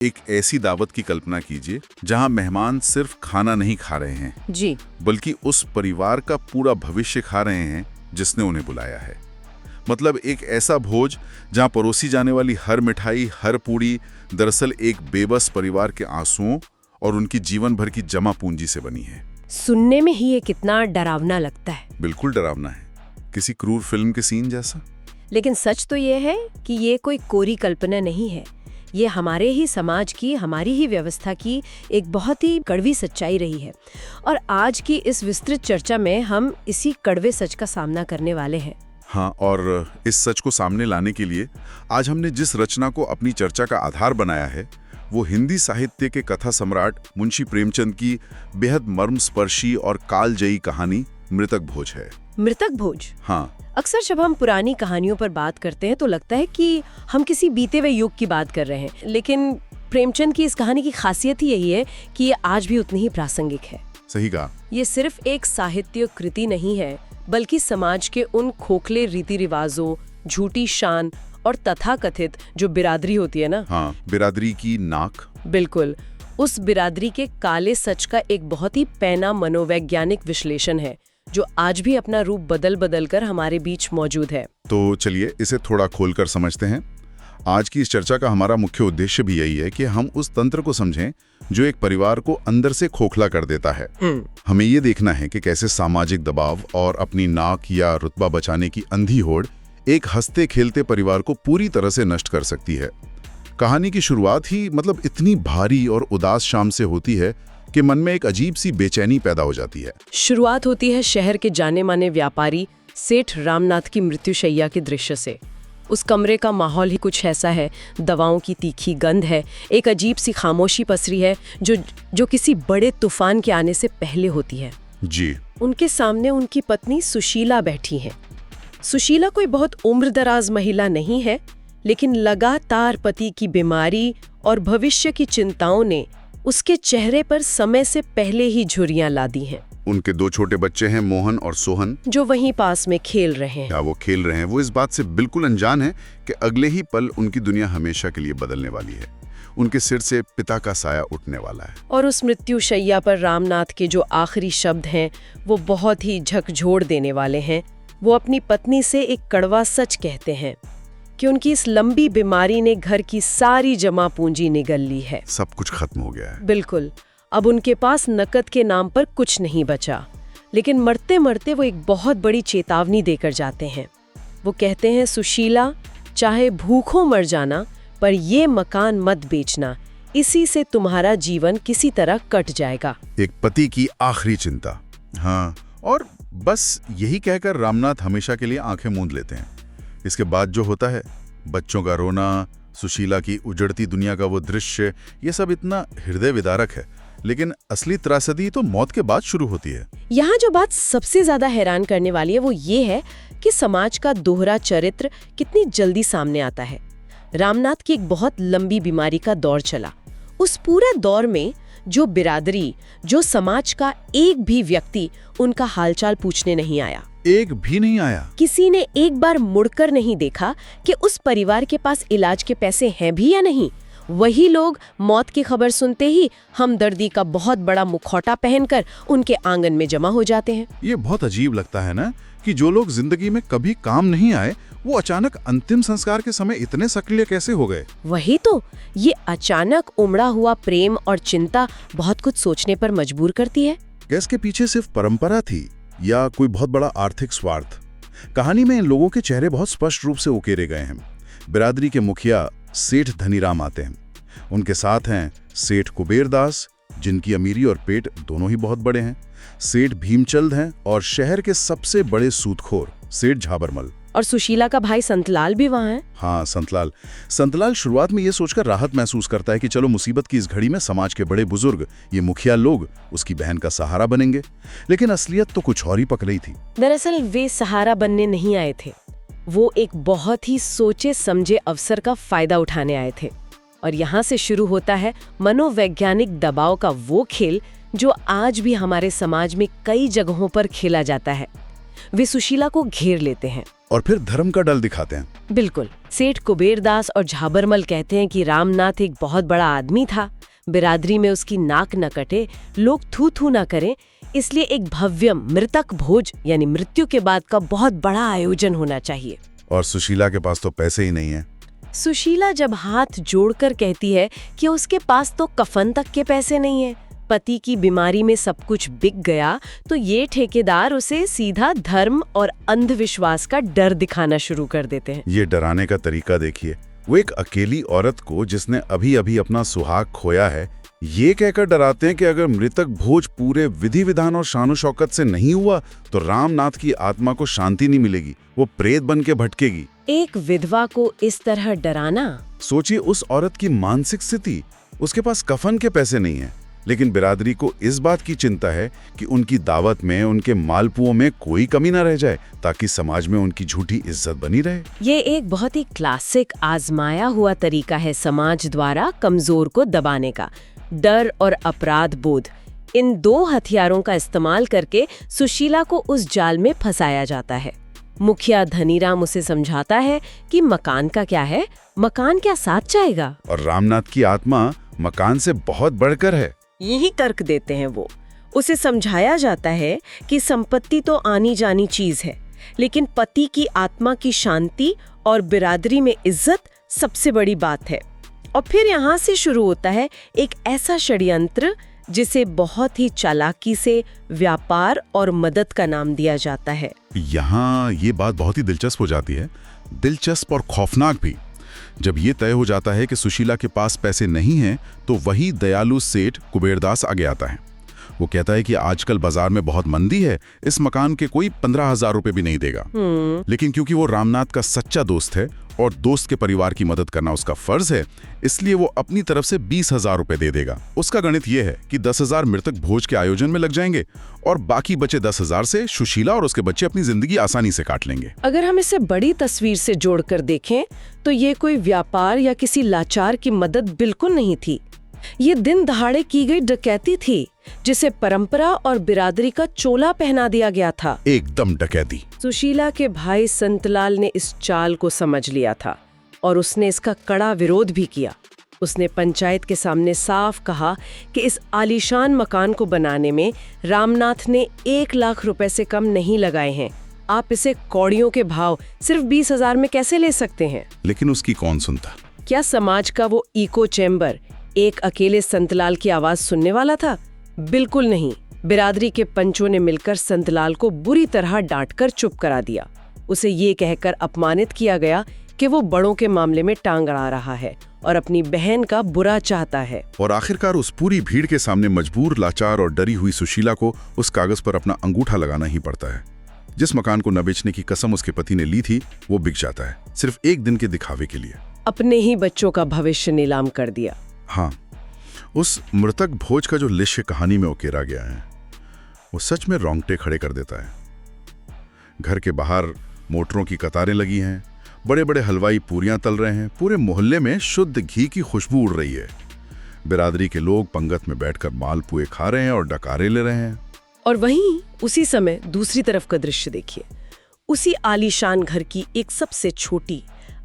एक ऐसी दावत की कल्पना कीजिए जहां मेहमान सिर्फ खाना नहीं खा रहे हैं जी। बल्कि उस परिवार का पूरा भविष्य खा रहे हैं जिसने उन्हें बुलाया है। मतलब एक ऐसा भोज जहां परोसी जाने वाली हर मिठाई, हर पूड़ी दरअसल एक बेबस परिवार के आंसुओं और उनकी जीवन भर की जमा पूंजी से बनी है। सुनने में ही ये कितना डरावना लगता है। बिल्कुल डरावना है, किसी क्रूर फिल्म के सीन जैसा। लेकिन सच तो ये है कि ये कोई कोरी कल्पना नहीं है। ये हमारे ही समाज की, हमारी ही व्यवस्था की एक बहुत ही कड़वी सच्चाई रही है। और आज की इस विस्तृत चर्चा में हम इसी कड़वे सच का सामना करने वाले हैं। हाँ, और इस सच को सामने लाने के लिए आज हमने जिस रचना को अपनी चर्चा का आधार बनाया है वो हिंदी साहित्य के कथा सम्राट मुंशी प्रेमचंद की बेहद मर्मस्पर्शी और कालजयी कहानी मृतक भोज है। मृतक भोज? हाँ। अक्सर जब हम पुरानी कहानियों पर बात करते हैं तो लगता है कि हम किसी बीते हुए युग की बात कर रहे हैं, लेकिन प्रेमचंद की इस कहानी की खासियत ही यही है कि ये आज भी उतनी ही प्रासंगिक है। सही कहा। ये सिर्फ एक साहित्य कृति नहीं है, बल्कि समाज के उन खोखले रीति रिवाजों, झूठी शान और तथाकथित जो बिरादरी होती है ना। हाँ, बिरादरी की नाक। बिल्कुल, उस बिरादरी के काले सच का एक बहुत ही पैना मनोवैज्ञानिक विश्लेषण है जो आज भी अपना रूप बदल बदल कर हमारे बीच मौजूद है। तो चलिए इसे थोड़ा खोलकर समझते हैं। आज की इस चर्चा का हमारा मुख्य उद्देश्य भी यही है कि हम उस तंत्र को समझें जो एक परिवार को अंदर से खोखला कर देता है। हमें ये देखना है कि कैसे सामाजिक दबाव और अपनी नाक या रुतबा बचाने की अंधी होड़ एक हंसते खेलते परिवार को पूरी तरह से नष्ट कर सकती है। कहानी की शुरुआत ही इतनी भारी और उदास शाम से होती है कि मन में एक अजीब सी बेचैनी पैदा हो जाती है। शुरुआत होती है शहर के जाने माने व्यापारी सेठ रामनाथ की मृत्युशैया के दृश्य से। उस कमरे का माहौल ही कुछ ऐसा है, दवाओं की तीखी गंध है, एक अजीब सी खामोशी पसरी है जो किसी बड़े तूफान के आने से पहले होती है। जी। उनके सामने उनकी पत्नी सुशीला बैठी है। सुशीला कोई बहुत उम्रदराज महिला नहीं है, लेकिन लगातार पति की बीमारी और भविष्य की चिंताओं ने उसके चेहरे पर समय से पहले ही झुर्रियां ला दी हैं। उनके 2 छोटे बच्चे हैं, मोहन और सोहन, जो वहीं पास में खेल रहे हैं। वो खेल रहे हैं, वो इस बात से बिल्कुल अनजान है कि अगले ही पल उनकी दुनिया हमेशा के लिए बदलने वाली है। उनके सिर से पिता का साया उठने वाला है। और उस मृत्युशैया पर रामनाथ के जो आखिरी शब्द हैं वो बहुत ही झकझोर देने वाले हैं। वो अपनी पत्नी से एक कड़वा सच कहते हैं कि उनकी इस लंबी बीमारी ने घर की सारी जमा पूंजी निगल ली है। सब कुछ खत्म हो गया है। बिल्कुल, अब उनके पास नकद के नाम पर कुछ नहीं बचा। लेकिन मरते मरते वो एक बहुत बड़ी चेतावनी देकर जाते हैं। वो कहते हैं, सुशीला, चाहे भूखों मर जाना, पर ये मकान मत बेचना, इसी से तुम्हारा जीवन किसी तरह कट जाएगा। एक पति की आखिरी चिंता। हाँ, और बस यही कहकर रामनाथ हमेशा के लिए आंखें मूंद लेते हैं। इसके बाद जो होता है, बच्चों का रोना, सुशीला की उजड़ती दुनिया का वो दृश्य, ये सब इतना हृदय विदारक है। लेकिन असली त्रासदी तो मौत के बाद शुरू होती है। यहाँ जो बात सबसे ज्यादा हैरान करने वाली है वो ये है कि समाज का दोहरा चरित्र कितनी जल्दी सामने आता है। रामनाथ की एक बहुत लंबी बीमारी का दौर चला। उस पूरे दौर में जो बिरादरी, जो समाज का एक भी व्यक्ति उनका हालचाल पूछने नहीं आया। एक भी नहीं आया। किसी ने एक बार मुड़कर नहीं देखा कि उस परिवार के पास इलाज के पैसे हैं भी या नहीं। वही लोग मौत की खबर सुनते ही हमदर्दी का बहुत बड़ा मुखौटा पहनकर उनके आंगन में जमा हो जाते हैं। ये बहुत अजीब लगता है ना कि जो लोग जिंदगी में कभी काम नहीं आए वो अचानक अंतिम संस्कार के समय इतने सक्रिय कैसे हो गए। वही तो, ये अचानक उमड़ा हुआ प्रेम और चिंता बहुत कुछ सोचने पर मजबूर करती है। क्या इसके पीछे सिर्फ परंपरा थी या कोई बहुत बड़ा आर्थिक स्वार्थ? कहानी में इन लोगों के चेहरे बहुत स्पष्ट रूप से उकेरे गए हैं। बिरादरी के मुखिया सेठ धनीराम आते हैं। उनके साथ हैं सेठ कुबेरदास, जिनकी अमीरी और पेट दोनों ही बहुत बड़े हैं। सेठ भीमचंद हैं और शहर के सबसे बड़े सूदखोर सेठ झाबरमल। और सुशीला का भाई संतलाल भी वहाँ है। हाँ, संतलाल शुरुआत में ये सोचकर राहत महसूस करता है कि चलो मुसीबत की इस घड़ी में समाज के बड़े बुजुर्ग, ये मुखिया लोग, उसकी बहन का सहारा बनेंगे। लेकिन असलियत तो कुछ और ही पक रही थी। दरअसल वे सहारा बनने नहीं आए थे, वो एक बहुत ही सोचे समझे अवसर का फायदा उठाने आए थे। और यहाँ से शुरू होता है मनोवैज्ञानिक दबाव का वो खेल जो आज भी हमारे समाज में कई जगहों पर खेला जाता है। वे सुशीला को घेर लेते हैं, और फिर धर्म का डल दिखाते हैं। बिल्कुल। सेठ कुबेरदास और झाबरमल कहते हैं कि रामनाथ एक बहुत बड़ा आदमी था, बिरादरी में उसकी नाक न कटे, लोग थू थू न करें, इसलिए एक भव्य मृतक भोज यानी मृत्यु के बाद का बहुत बड़ा आयोजन होना चाहिए। और सुशीला के पास तो पैसे ही नहीं है। सुशीला जब हाथ जोड़कर कहती है कि उसके पास तो कफन तक के पैसे नहीं है, पति की बीमारी में सब कुछ बिक गया, तो ये ठेकेदार उसे सीधा धर्म और अंधविश्वास का डर दिखाना शुरू कर देते हैं। ये डराने का तरीका देखिए। वो एक अकेली औरत को जिसने अभी अभी अपना सुहाग खोया है, ये कहकर डराते हैं कि अगर मृतक भोज पूरे विधि विधान और शानो शौकत से नहीं हुआ तो रामनाथ की आत्मा को शांति नहीं मिलेगी, वो प्रेत बन के भटकेगी। एक विधवा को इस तरह डराना। सोचिए उस औरत की मानसिक स्थिति। उसके पास कफन के पैसे नहीं है, लेकिन बिरादरी को इस बात की चिंता है कि उनकी दावत में, उनके मालपुओं में कोई कमी न रह जाए, ताकि समाज में उनकी झूठी इज्जत बनी रहे। ये एक बहुत ही क्लासिक आजमाया हुआ तरीका है समाज द्वारा कमजोर को दबाने का। डर और अपराध बोध, इन दो हथियारों का इस्तेमाल करके सुशीला को उस जाल में फंसाया जाता है। मुखिया धनीराम उसे समझाता है कि मकान का क्या है, मकान क्या साथ जाएगा, और रामनाथ की आत्मा मकान से बहुत बढ़कर है। यही तर्क देते हैं वो। उसे समझाया जाता है कि संपत्ति तो आनी जानी चीज है, लेकिन पति की आत्मा की शांति और बिरादरी में इज्जत सबसे बड़ी बात है। और फिर यहाँ से शुरू होता है एक ऐसा षड्यंत्र जिसे बहुत ही चालाकी से व्यापार और मदद का नाम दिया जाता है। यहाँ ये बात बहुत ही दिलचस्प हो जाती है, दिलचस्प और खौफनाक भी। जब ये तय हो जाता है कि सुशीला के पास पैसे नहीं हैं, तो वही दयालु सेठ कुबेरदास आगे आता है। वो कहता है कि आजकल बाजार में बहुत मंदी है, इस मकान के कोई 15,000 रुपए भी नहीं देगा। लेकिन क्योंकि वो रामनाथ का सच्चा दोस्त है और दोस्त के परिवार की मदद करना उसका फर्ज है, इसलिए वो अपनी तरफ से 20,000 रुपए दे देगा। उसका गणित ये है कि 10,000 मृतक भोज के आयोजन में लग जाएंगे और बाकी बचे 10,000 से सुशीला और उसके बच्चे अपनी जिंदगी आसानी से काट लेंगे। अगर हम इसे बड़ी तस्वीर से जोड़कर देखें तो ये कोई व्यापार या किसी लाचार की मदद बिल्कुल नहीं थी। ये दिन दहाड़े की गई डकैती थी, जिसे परंपरा और बिरादरी का चोला पहना दिया गया था। एकदम डकैती। सुशीला के भाई संतलाल ने इस चाल को समझ लिया था और उसने इसका कड़ा विरोध भी किया। उसने पंचायत के सामने साफ कहा कि इस आलीशान मकान को बनाने में रामनाथ ने 1 लाख रुपए से कम नहीं लगाए हैं। आप इसे कौड़ियों के भाव सिर्फ 20,000 में कैसे ले सकते हैं? लेकिन उसकी कौन सुनता? क्या समाज का वो इको चैम्बर एक अकेले संतलाल की आवाज सुनने वाला था? बिल्कुल नहीं। बिरादरी के पंचों ने मिलकर संतलाल को बुरी तरह डांटकर चुप करा दिया। उसे ये कहकर अपमानित किया गया कि वो बड़ों के मामले में टांग अड़ा रहा है और अपनी बहन का बुरा चाहता है। और आखिरकार उस पूरी भीड़ के सामने मजबूर, लाचार और डरी हुई सुशीला को उस कागज पर अपना अंगूठा लगाना ही पड़ता है। जिस मकान को न बेचने की कसम उसके पति ने ली थी, वो बिक जाता है, सिर्फ एक दिन के दिखावे के लिए। अपने ही बच्चों का भविष्य नीलाम कर दिया। हाँ, उस मृतक भोज का जो लिश्य कहानी में उकेरा गया है, वो सच में रोंगटे खड़े कर देता है। घर के बाहर मोटरों की कतारें लगी हैं, बड़े बड़े हलवाई पूरियां तल रहे हैं, पूरे मोहल्ले में शुद्ध घी की खुशबू उड़ रही है। बिरादरी के लोग पंगत में बैठकर मालपुए खा रहे हैं और डकारे ले रहे हैं। और वहीं उसी समय दूसरी तरफ का दृश्य देखिए। उसी आलीशान घर की एक सबसे छोटी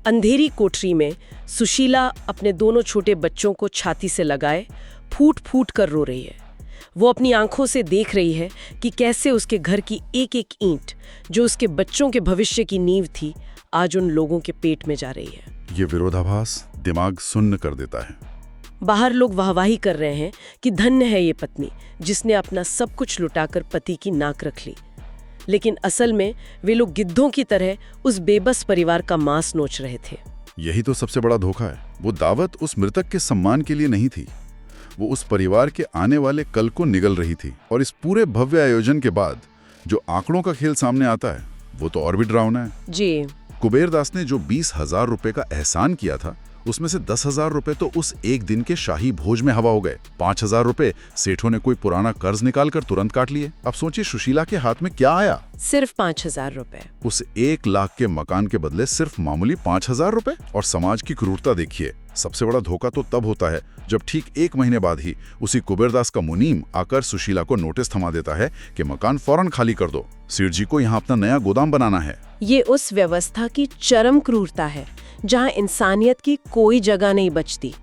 अंधेरी कोठरी में सुशीला अपने दोनों छोटे बच्चों को छाती से लगाए फूट फूट कर रो रही है। वो अपनी आंखों से देख रही है कि कैसे उसके घर की एक एक ईंट, जो उसके बच्चों के भविष्य की नींव थी, आज उन लोगों के पेट में जा रही है। ये विरोधाभास दिमाग सुन्न कर देता है। बाहर लोग वाहवाही कर रहे हैं कि धन्य है ये पत्नी जिसने अपना सब कुछ लुटाकर पति की नाक रख ली, लेकिन असल में वे लोग गिद्धों की तरह उस बेबस परिवार का मांस नोच रहे थे। यही तो सबसे बड़ा धोखा है। वो दावत उस मृतक के सम्मान के लिए नहीं थी, वो उस परिवार के आने वाले कल को निगल रही थी। और इस पूरे भव्य आयोजन के बाद जो आंकड़ों का खेल सामने आता है, वो तो और भी डरावना है जी। कुबेरदास ने जो 20,000 रुपए का एहसान किया था, उसमें से 10,000 रुपए तो उस एक दिन के शाही भोज में हवा हो गए। 5,000 रुपए सेठों ने कोई पुराना कर्ज निकालकर तुरंत काट लिए। अब सोचिए सुशीला के हाथ में क्या आया? सिर्फ 5,000 रुपए। उस 1 लाख के मकान के बदले सिर्फ मामूली 5,000 रुपए। और समाज की क्रूरता देखिए, सबसे बड़ा धोखा तो तब होता है जब ठीक 1 महीने बाद ही उसी कुबेरदास का मुनीम आकर सुशीला को नोटिस थमा देता है कि मकान फौरन खाली कर दो, सेठ जी को यहाँ अपना नया गोदाम बनाना है। ये उस व्यवस्था की चरम क्रूरता है जहाँ इंसानियत की कोई जगह नहीं बचती।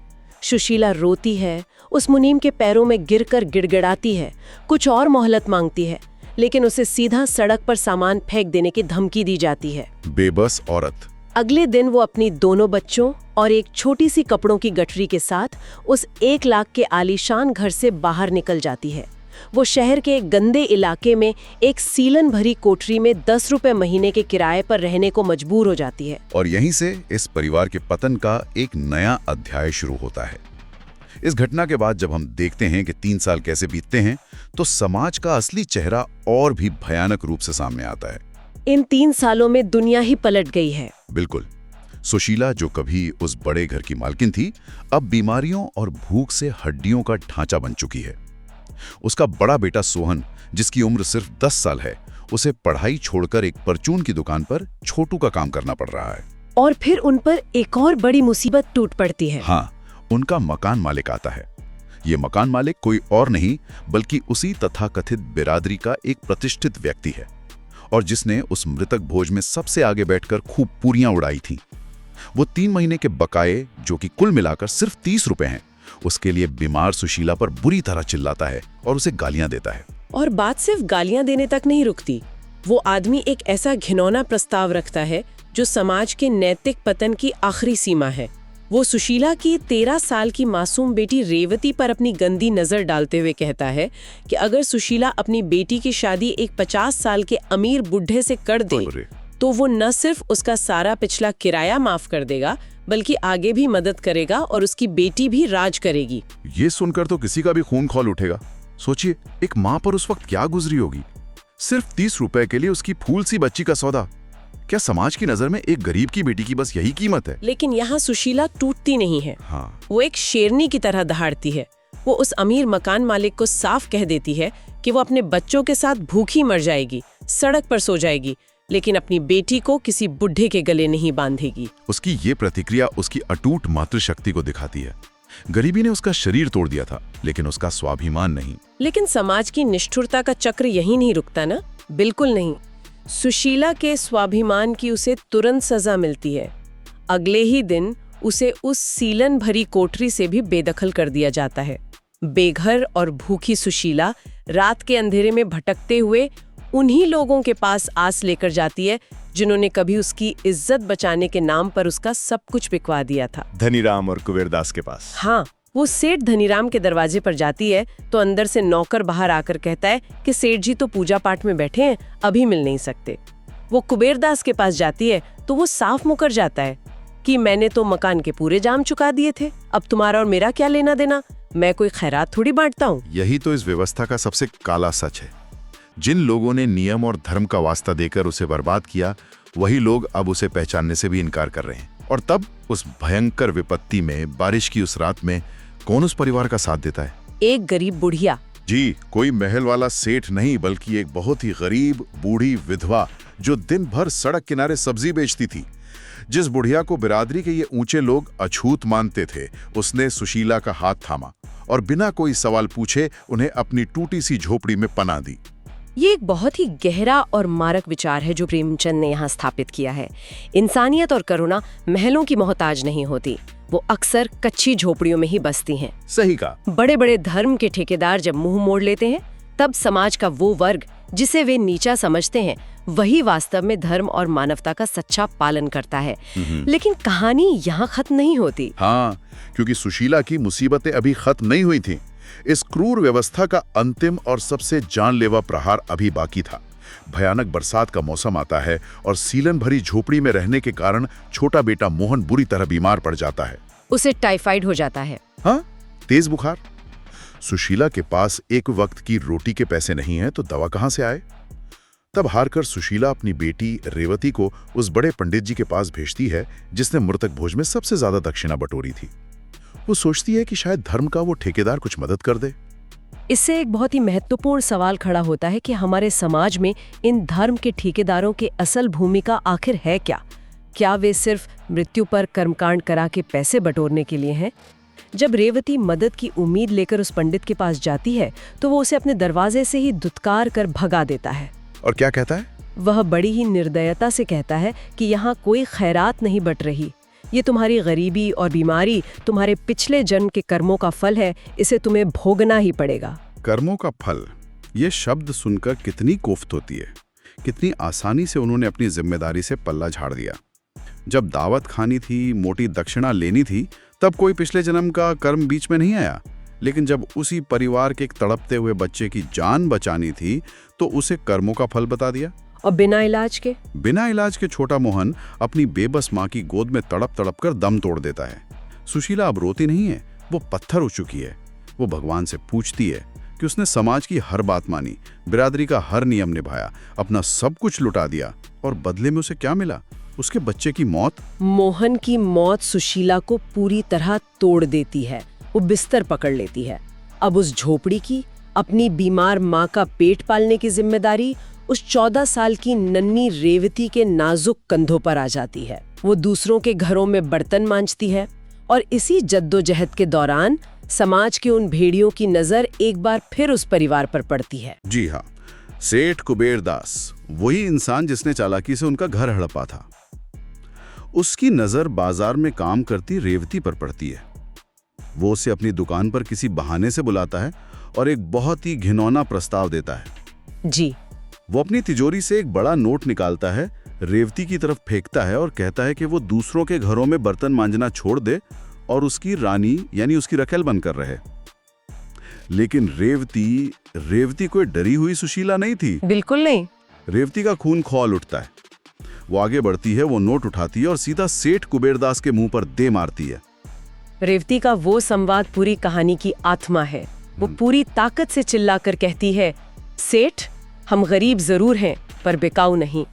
सुशीला रोती है, उस मुनीम के पैरों में गिरकर गिड़गिड़ाती है, कुछ और मोहलत मांगती है, लेकिन उसे सीधा सड़क पर सामान फेंक देने की धमकी दी जाती है। बेबस औरत। अगले दिन वो अपनी दोनों बच्चों और एक छोटी सी कपड़ों की गठरी के साथ उस 1 लाख के आलीशान घर से बाहर निकल जाती है। वो शहर के एक गंदे इलाके में एक सीलन भरी कोठरी में 10 रुपए महीने के किराए पर रहने को मजबूर हो जाती है। और यहीं से इस परिवार के पतन का एक नया अध्याय शुरू होता है। इस घटना के बाद जब हम देखते हैं कि 3 साल कैसे बीतते हैं, तो समाज का असली चेहरा और भी भयानक रूप से सामने आता है। इन 3 सालों में दुनिया ही पलट गई है। बिल्कुल। सुशीला, जो कभी उस बड़े घर की मालकिन थी, अब बीमारियों और भूख से हड्डियों का ढांचा बन चुकी है। उसका बड़ा बेटा सोहन, जिसकी उम्र सिर्फ 10 साल है, उसे पढ़ाई छोड़कर एक परचून की दुकान पर छोटू का काम करना पड़ रहा है। और फिर उन पर एक और बड़ी मुसीबत टूट पड़ती है। हाँ, उनका मकान मालिक आता है। ये मकान मालिक कोई और नहीं बल्कि उसी तथाकथित बिरादरी का एक प्रतिष्ठित व्यक्ति है, और जिसने उस मृतक भोज में सबसे आगे बैठकर खूब पूरियां उड़ाई थीं। वो 3 महीने के बकाये, जो कि कुल मिलाकर सिर्फ 30 रुपए हैं, उसके लिए बीमार सुशीला पर बुरी तरह चिल्लाता है और उसे गालियां देता है। और बात सिर्फ गालियां देने तक नहीं रुकती। वो आदमी एक ऐसा घिनौना प्रस्ताव रखता है जो समाज के नैतिक पतन की आखिरी सीमा है। वो सुशीला की 13 साल की मासूम बेटी रेवती पर अपनी गंदी नजर डालते हुए कहता है कि अगर सुशीला अपनी बेटी की शादी एक 50 साल के अमीर बुढ़े से कर दे तो वो न सिर्फ उसका सारा पिछला किराया माफ कर देगा, बल्कि आगे भी मदद करेगा और उसकी बेटी भी राज करेगी। ये सुनकर तो किसी का भी खून खौल उठेगा। सोचिए, एक माँ पर उस वक्त क्या गुजरी होगी। सिर्फ 30 रुपए के लिए उसकी फूल सी बच्ची का सौदा। क्या समाज की नजर में एक गरीब की बेटी की बस यही कीमत है? लेकिन यहाँ सुशीला टूटती नहीं है। हाँ। वो एक शेरनी की तरह दहाड़ती है। वो उस अमीर मकान मालिक को साफ कह देती है कि वो अपने बच्चों के साथ भूखी मर जाएगी, सड़क पर सो जाएगी, लेकिन अपनी बेटी को किसी बुढ़े के गले नहीं बांधेगी। उसकी ये प्रतिक्रिया उसकी अटूट मातृशक्ति को दिखाती है। गरीबी ने उसका शरीर तोड़ दिया था, लेकिन उसका स्वाभिमान नहीं। लेकिन समाज की निष्ठुरता का चक्र यहीं नहीं रुकता ना, बिल्कुल नहीं। सुशीला के स्वाभिमान की उसे तुरंत सजा मिलती है। अगले ही दिन उसे उस सीलन भरी कोठरी से भी बेदखल कर दिया जाता है। बेघर और भूखी सुशीला रात के अंधेरे में भटकते हुए उन्हीं लोगों के पास आस लेकर जाती है जिन्होंने कभी उसकी इज्जत बचाने के नाम पर उसका सब कुछ बिकवा दिया था। धनीराम और कुबेरदास के पास। हाँ, वो सेठ धनीराम के दरवाजे पर जाती है तो अंदर से नौकर बाहर आकर कहता है कि सेठ जी तो पूजा पाठ में बैठे हैं, अभी मिल नहीं सकते। वो कुबेरदास के पास जाती है तो वो साफ मुकर जाता है कि मैंने तो मकान के पूरे जाम चुका दिए थे, अब तुम्हारा और मेरा क्या लेना देना, मैं कोई खैरात थोड़ी बांटता हूँ। यही तो इस व्यवस्था का सबसे काला सच है। जिन लोगों ने नियम और धर्म का वास्ता देकर उसे बर्बाद किया, वही लोग अब उसे पहचानने से भी इनकार कर रहे हैं। और तब उस भयंकर विपत्ति में, बारिश की उस रात में, कौन उस परिवार का साथ देता है? एक गरीब बुढ़िया। जी, कोई महल वाला सेठ नहीं, बल्कि एक बहुत ही गरीब बूढ़ी विधवा जो दिन भर सड़क किनारे सब्जी बेचती थी। जिस बुढ़िया को बिरादरी के ये ऊंचे लोग अछूत मानते थे, उसने सुशीला का हाथ थामा और बिना कोई सवाल पूछे उन्हें अपनी टूटी सी झोपड़ी में पनाह दी। ये एक बहुत ही गहरा और मारक विचार है जो प्रेमचंद ने यहाँ स्थापित किया है। इंसानियत और करुणा महलों की मोहताज नहीं होती, वो अक्सर कच्ची झोपड़ियों में ही बसती हैं। सही कहा। बड़े बड़े धर्म के ठेकेदार जब मुंह मोड़ लेते हैं, तब समाज का वो वर्ग जिसे वे नीचा समझते हैं, वही वास्तव में धर्म और मानवता का सच्चा पालन करता है। लेकिन कहानी यहाँ खत्म नहीं होती। हाँ, क्योंकि सुशीला की मुसीबतें अभी खत्म नहीं हुई थीं। इस क्रूर व्यवस्था का अंतिम और सबसे जानलेवा प्रहार अभी बाकी था। भयानक बरसात का मौसम आता है और सीलन भरी झोपड़ी में रहने के कारण छोटा बेटा मोहन बुरी तरह बीमार पड़ जाता है। उसे टाइफाइड हो जाता है। हाँ, तेज बुखार। सुशीला के पास एक वक्त की रोटी के पैसे नहीं हैं, तो दवा कहां से आए? तब हारकर सुशीला अपनी बेटी रेवती को उस बड़े पंडित जी के पास भेजती है जिसने मृतक भोज में सबसे ज्यादा दक्षिणा बटोरी थी। वो सोचती है कि शायद धर्म का वो ठेकेदार कुछ मदद कर दे। इससे एक बहुत ही महत्वपूर्ण सवाल खड़ा होता है कि हमारे समाज में इन धर्म के ठेकेदारों की असल भूमिका आखिर है क्या? क्या वे सिर्फ मृत्यु पर कर्मकांड करा के पैसे बटोरने के लिए हैं? जब रेवती मदद की उम्मीद लेकर उस पंडित के पास जाती है तो वो उसे अपने दरवाजे से ही धुतकार कर भगा देता है। और क्या कहता है? वह बड़ी ही निर्दयता से कहता है कि यहाँ कोई खैरात नहीं बट रही, ये तुम्हारी गरीबी और बीमारी तुम्हारे पिछले जन्म के कर्मों का फल है, इसे तुम्हें भोगना ही पड़ेगा। कर्मों का फल, ये शब्द सुनकर कितनी कोफ्त होती है। कितनी आसानी से उन्होंने अपनी जिम्मेदारी से पल्ला झाड़ दिया। जब दावत खानी थी, मोटी दक्षिणा लेनी थी, तब कोई पिछले जन्म का कर्म बीच में नहीं आया। लेकिन जब उसी परिवार के एक तड़पते हुए बच्चे की जान बचानी थी तो उसे कर्मों का फल बता दिया। और बिना इलाज के छोटा मोहन अपनी बेबस माँ की गोद में तड़प तड़प कर दम तोड़ देता है। सुशीला अब रोती नहीं है, वो पत्थर हो चुकी है। वो भगवान से पूछती है कि उसने समाज की हर बात मानी, बिरादरी का हर नियम निभाया, अपना सब कुछ लुटा दिया, और बदले में उसे क्या मिला? उसके बच्चे की मौत। मोहन की मौत सुशीला को पूरी तरह तोड़ देती है। वो बिस्तर पकड़ लेती है। अब उस झोपड़ी की, अपनी बीमार माँ का पेट पालने की जिम्मेदारी उस 14 साल की नन्ही रेवती के नाजुक कंधों पर आ जाती है। वो दूसरों के घरों में बर्तन मांजती है और इसी जद्दोजहद के दौरान समाज के उन भेड़ियों की नजर एक बार फिर उस परिवार पर पड़ती है। जी हाँ, सेठ कुबेर दास, वही इंसान जिसने चालाकी से उनका घर हड़पा था। उसकी नजर बाजार में काम करती रेवती पर पड़ती है। वो उसे अपनी दुकान पर किसी बहाने से बुलाता है और एक बहुत ही घिनौना प्रस्ताव देता है। जी। वो अपनी तिजोरी से एक बड़ा नोट निकालता है, रेवती की तरफ फेंकता है और कहता है कि वो दूसरों के घरों में बर्तन मांजना छोड़ दे और उसकी रानी यानी उसकी रखेल बनकर रहे। लेकिन रेवती कोई डरी हुई सुशीला नहीं थी। बिल्कुल नहीं। रेवती का खून खौल उठता है। वो आगे बढ़ती है, वो नोट उठाती है और सीधा सेठ कुबेरदास के मुंह पर दे मारती है। रेवती का वो संवाद पूरी कहानी की आत्मा है। वो पूरी ताकत से चिल्लाकर कहती है, सेठ, हम गरीब जरूर हैं पर बिकाऊ नहीं।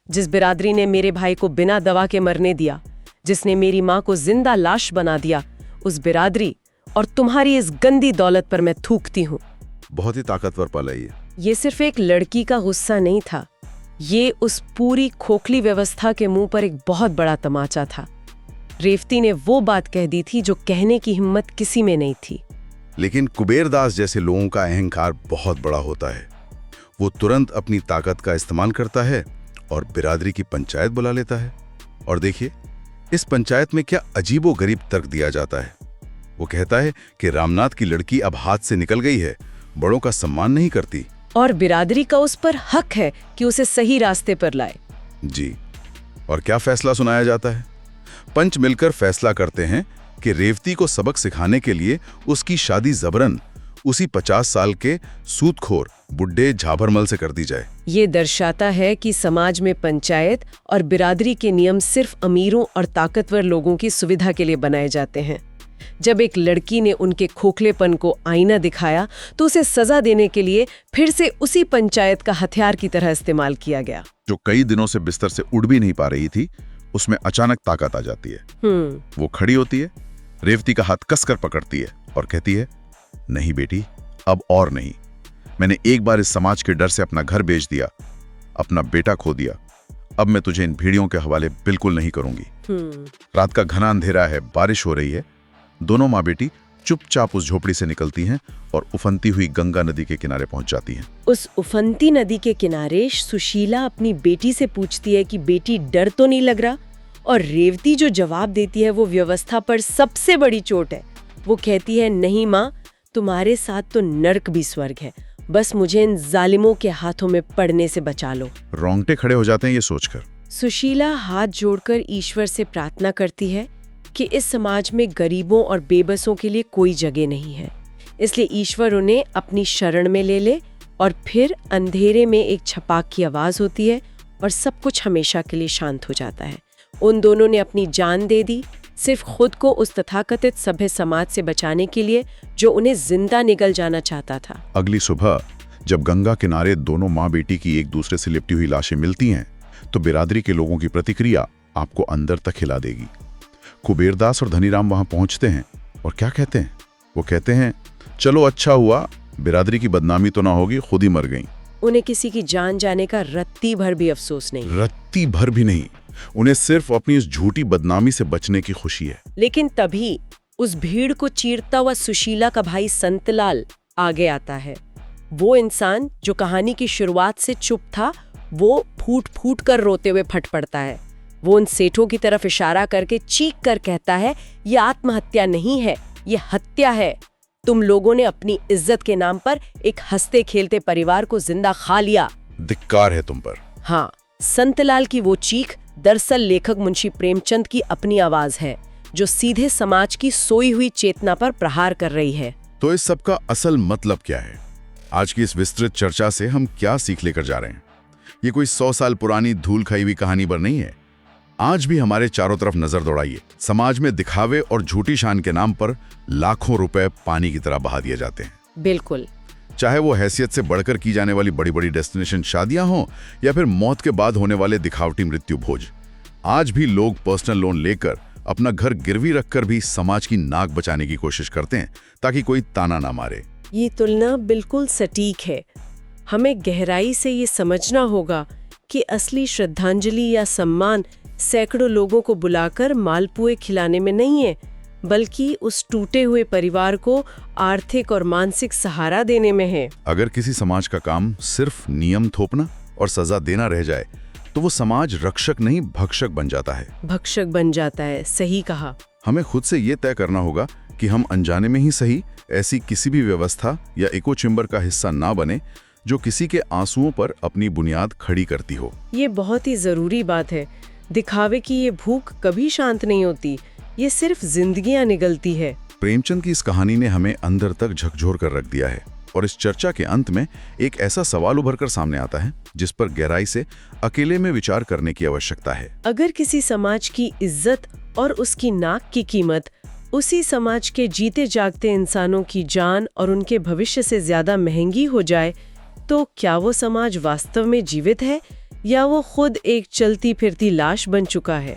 जिस बिरादरी ने मेरे भाई को बिना दवा के मरने दिया, जिसने मेरी माँ को जिंदा लाश बना दिया, उस बिरादरी और तुम्हारी इस गंदी दौलत पर मैं थूकती हूँ। बहुत ही ताकतवर पल है ये सिर्फ एक लड़की का गुस्सा नहीं था, ये उस पूरी खोखली व्यवस्था के मुंह पर एक बहुत बड़ा तमाचा था। रेवती ने वो बात कह दी थी जो कहने की हिम्मत किसी में नहीं थी। लेकिन कुबेरदास जैसे लोगों का अहंकार बहुत बड़ा होता है। वो तुरंत अपनी ताकत का इस्तेमाल करता है और बिरादरी की पंचायत बुला लेता है। और देखिए, इस पंचायत में क्या अजीबोगरीब तर्क दिया जाता है। वो कहता है कि रामनाथ की लड़की अब हाथ से निकल गई है, बड़ों का सम्मान नहीं करती, और बिरादरी का उस पर हक है कि उसे सही रास्ते पर लाए। जी। और क्या फैसला सुनाया जाता है? पंच मिलकर फैसला करते हैं कि रेवती को सबक सिखाने के लिए उसकी शादी जबरन उसी 50 साल के सूदखोर बुड्ढे झाबरमल से कर दी जाए। ये दर्शाता है कि समाज में पंचायत और बिरादरी के नियम सिर्फ अमीरों और ताकतवर लोगों की सुविधा के लिए बनाए जाते हैं। जब एक लड़की ने उनके खोखलेपन को आईना दिखाया तो उसे सजा देने के लिए फिर से उसी पंचायत का हथियार की तरह इस्तेमाल किया गया। जो कई दिनों से बिस्तर से उड़ भी नहीं पा रही थी, उसमें अचानक ताकत आ जाती है। वो खड़ी होती है, रेवती का हाथ कसकर पकड़ती है और कहती है, नहीं बेटी, अब और नहीं। मैंने एक बार इस समाज के डर से अपना घर बेच दिया, अपना बेटा खो दिया। अब मैं तुझे इन भेड़ियों के हवाले बिल्कुल नहीं करूंगी। रात का घना अंधेरा है, बारिश हो रही है। दोनों माँ बेटी चुपचाप उस झोपड़ी से निकलती हैं और उफनती हुई गंगा नदी के किनारे पहुंच जाती हैं। उस उफनती नदी के किनारे सुशीला अपनी बेटी से पूछती है कि बेटी, डर तो नहीं लग रहा? और रेवती जो जवाब देती है वो व्यवस्था पर सबसे बड़ी चोट है। वो कहती है, नहीं माँ, तुम्हारे साथ तो नर्क भी स्वर्ग है, बस मुझे इन जालिमों के हाथों में पड़ने से बचा लो। रोंगटे खड़े हो जाते हैं ये सोचकर। सुशीला हाथ जोड़कर ईश्वर से प्रार्थना करती है कि इस समाज में गरीबों और बेबसों के लिए कोई जगह नहीं है, इसलिए ईश्वर उन्हें अपनी शरण में ले ले। और फिर अंधेरे में एक छपाक की आवाज होती है और सब कुछ हमेशा के लिए शांत हो जाता है। उन दोनों ने अपनी जान दे दी, सिर्फ खुद को उस तथाकथित सभ्य समाज से बचाने के लिए जो उन्हें जिंदा निगल जाना चाहता था। अगली सुबह जब गंगा किनारे दोनों माँ बेटी की एक दूसरे से लिपटी हुई लाशें मिलती हैं, तो बिरादरी के लोगों की प्रतिक्रिया आपको अंदर तक हिला देगी। कुबेरदास और धनीराम वहां पहुंचते हैं और क्या कहते हैं? वो कहते हैं, चलो अच्छा हुआ, बिरादरी की बदनामी तो ना होगी, खुद ही मर गई। उन्हें किसी की जान जाने का रत्ती भर भी अफसोस नहीं। रत्ती भर भी नहीं। उन्हें सिर्फ अपनी इस झूठी बदनामी से बचने की खुशी है। लेकिन तभी उस भीड़ को चीरता हुआ सुशीला का भाई संतलाल आगे आता है। वो इंसान जो कहानी की शुरुआत से चुप था, वो फूट फूट कर रोते हुए फट पड़ता है। वो उन सेठों की तरफ इशारा करके चीख कर कहता है, ये आत्महत्या नहीं है, ये हत्या है। तुम लोगों ने अपनी इज्जत के नाम पर एक हंसते खेलते परिवार को जिंदा खा लिया। धिक्कार है तुम पर। हाँ, संतलाल की वो चीख दरअसल लेखक मुंशी प्रेमचंद की अपनी आवाज है, जो सीधे समाज की सोई हुई चेतना पर प्रहार कर रही है। तो इस सब का असल मतलब क्या है? आज की इस विस्तृत चर्चा से हम क्या सीख लेकर जा रहे हैं? ये कोई 100 साल पुरानी धूल खाई हुई कहानी पर नहीं है। आज भी हमारे चारों तरफ नजर दौड़ाइए। समाज में दिखावे और झूठी शान के नाम पर लाखों रुपए पानी की तरह बहा दिए जाते हैं। बिल्कुल। चाहे वो हैसियत से बढ़कर की जाने वाली बड़ी बड़ी डेस्टिनेशन शादियां हों या फिर मौत के बाद होने वाले दिखावटी मृत्यु भोज। आज भी लोग पर्सनल लोन लेकर अपना घर गिरवी रखकर भी समाज की नाक बचाने की कोशिश करते हैं ताकि कोई ताना ना मारे। ये तुलना बिल्कुल सटीक है। हमें गहराई से ये समझना होगा कि असली श्रद्धांजलि या सम्मान सैकड़ों लोगों को बुलाकर मालपुए खिलाने में नहीं है, बल्कि उस टूटे हुए परिवार को आर्थिक और मानसिक सहारा देने में है। अगर किसी समाज का काम सिर्फ नियम थोपना और सजा देना रह जाए तो वो समाज रक्षक नहीं भक्षक बन जाता है। भक्षक बन जाता है, सही कहा। हमें खुद से ये तय करना होगा कि हम अनजाने में ही सही ऐसी किसी भी व्यवस्था या इको चेम्बर का हिस्सा ना बने जो किसी के आंसुओं पर अपनी बुनियाद खड़ी करती हो। ये बहुत ही जरूरी बात है। दिखावे की ये भूख कभी शांत नहीं होती, ये सिर्फ जिंदगियां निगलती है। प्रेमचंद की इस कहानी ने हमें अंदर तक झकझोर कर रख दिया है और इस चर्चा के अंत में एक ऐसा सवाल उभर कर सामने आता है जिस पर गहराई से अकेले में विचार करने की आवश्यकता है। अगर किसी समाज की इज्जत और उसकी नाक की कीमत उसी समाज के जीते जागते इंसानों की जान और उनके भविष्य से ज्यादा महंगी हो जाए, तो क्या वो समाज वास्तव में जीवित है या वो खुद एक चलती फिरती लाश बन चुका है?